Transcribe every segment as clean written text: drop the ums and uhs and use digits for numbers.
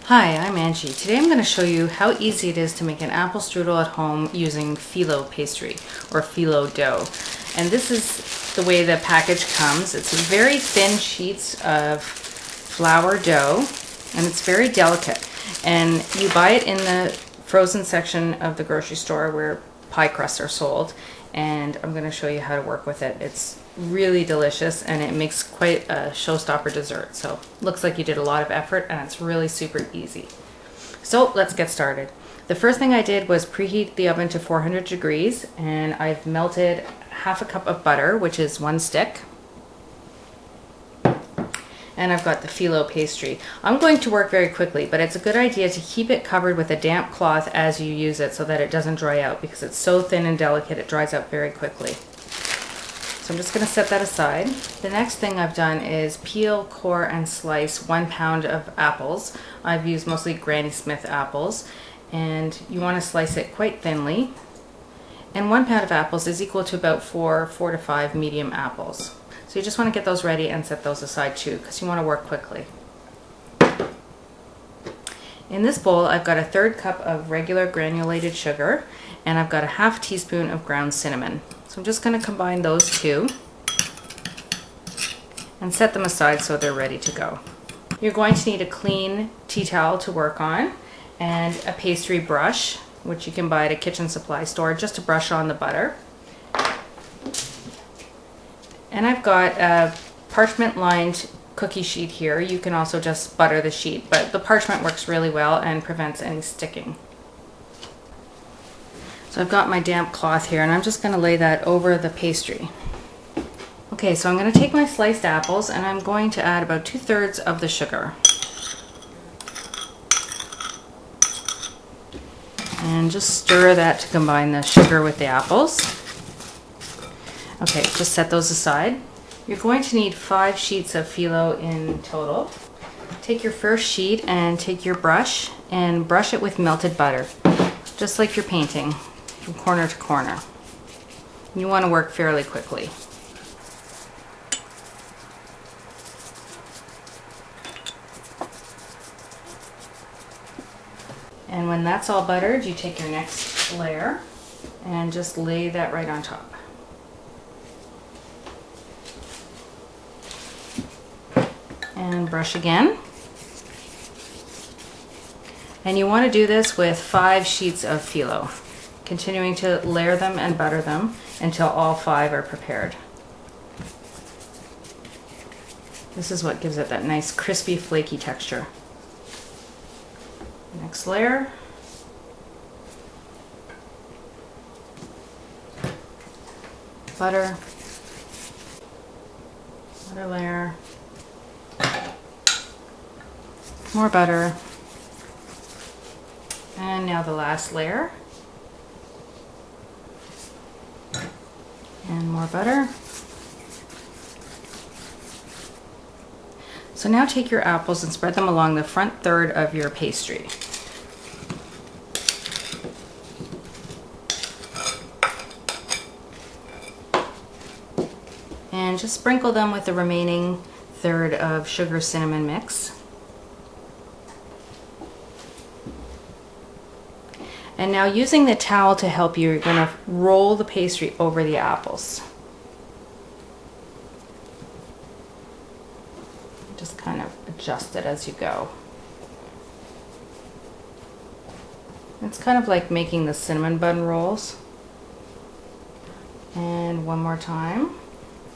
Hi, I'm Angie. Today I'm going to show you how easy it is to make an apple strudel at home using Filo pastry or Filo dough. And this is the way the package comes. It's very thin sheets of flour dough and it's very delicate. And you buy it in the frozen section of the grocery store where pie crusts are sold. And I'm going to show you how to work with it. It's really delicious and it makes quite a showstopper dessert. So looks like you did a lot of effort and it's really super easy. So let's get started. The first thing I did was preheat the oven to 400 degrees and I've melted half a cup of butter, which is 1 stick. And I've got the Filo pastry. I'm going to work very quickly, but it's a good idea to keep it covered with a damp cloth as you use it so that it doesn't dry out, because it's so thin and delicate it dries out very quickly. So I'm just going to set that aside. The next thing I've done is peel, core, and slice 1 pound of apples. I've used mostly Granny Smith apples, and you want to slice it quite thinly. And 1 pound of apples is equal to about 4 to 5 medium apples. So you just want to get those ready and set those aside too, because you want to work quickly. In this bowl, I've got a 1/3 cup of regular granulated sugar, and I've got a 1/2 teaspoon of ground cinnamon. So I'm just going to combine those two and set them aside so they're ready to go. You're going to need a clean tea towel to work on and a pastry brush, which you can buy at a kitchen supply store, just to brush on the butter. And I've got a parchment lined cookie sheet here. You can also just butter the sheet, but the parchment works really well and prevents any sticking. So I've got my damp cloth here and I'm just going to lay that over the pastry. Okay, so I'm going to take my sliced apples and I'm going to add about 2/3 of the sugar. And just stir that to combine the sugar with the apples. Okay, just set those aside. You're going to need 5 sheets of Filo in total. Take your first sheet and take your brush and brush it with melted butter, just like you're painting, from corner to corner. You want to work fairly quickly. And when that's all buttered, you take your next layer and just lay that right on top. And brush again. And you want to do this with 5 sheets of Filo, continuing to layer them and butter them until all 5 are prepared. This is what gives it that nice crispy, flaky texture. Next layer. Butter. Another layer. More butter. And now the last layer. And more butter. So now take your apples and spread them along the front 1/3 of your pastry. And just sprinkle them with the remaining 1/3 of sugar cinnamon mix. And now, using the towel to help you, you're going to roll the pastry over the apples. Just kind of adjust it as you go. It's kind of like making the cinnamon bun rolls. And one more time.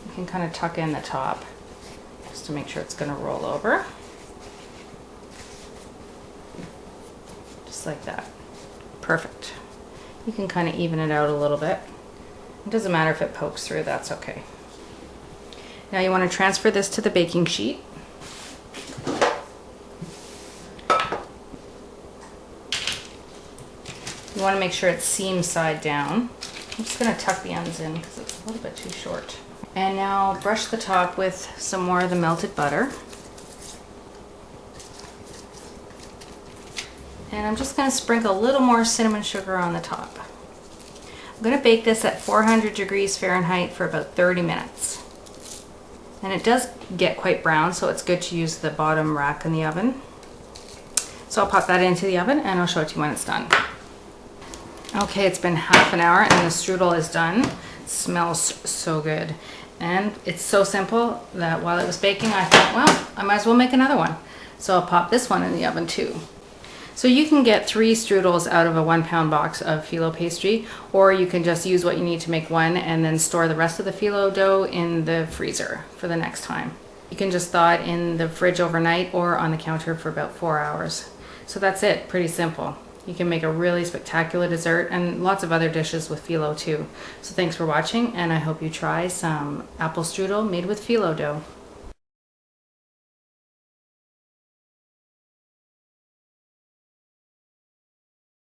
You can kind of tuck in the top just to make sure it's going to roll over. Just like that. Perfect. You can kind of even it out a little bit. It doesn't matter if it pokes through, that's okay. Now you want to transfer this to the baking sheet. You want to make sure it's seam side down. I'm just going to tuck the ends in because it's a little bit too short. And now brush the top with some more of the melted butter. And I'm just going to sprinkle a little more cinnamon sugar on the top. I'm going to bake this at 400 degrees Fahrenheit for about 30 minutes. And it does get quite brown, so it's good to use the bottom rack in the oven. So I'll pop that into the oven and I'll show it to you when it's done. Okay, it's been half an hour and the strudel is done. It smells so good. And it's so simple that while it was baking, I thought, well, I might as well make another one. So I'll pop this one in the oven too. So you can get 3 strudels out of a 1-pound box of Filo pastry, or you can just use what you need to make one and then store the rest of the Filo dough in the freezer for the next time. You can just thaw it in the fridge overnight or on the counter for about 4 hours. So that's it, pretty simple. You can make a really spectacular dessert and lots of other dishes with Filo too. So thanks for watching, and I hope you try some apple strudel made with Filo dough.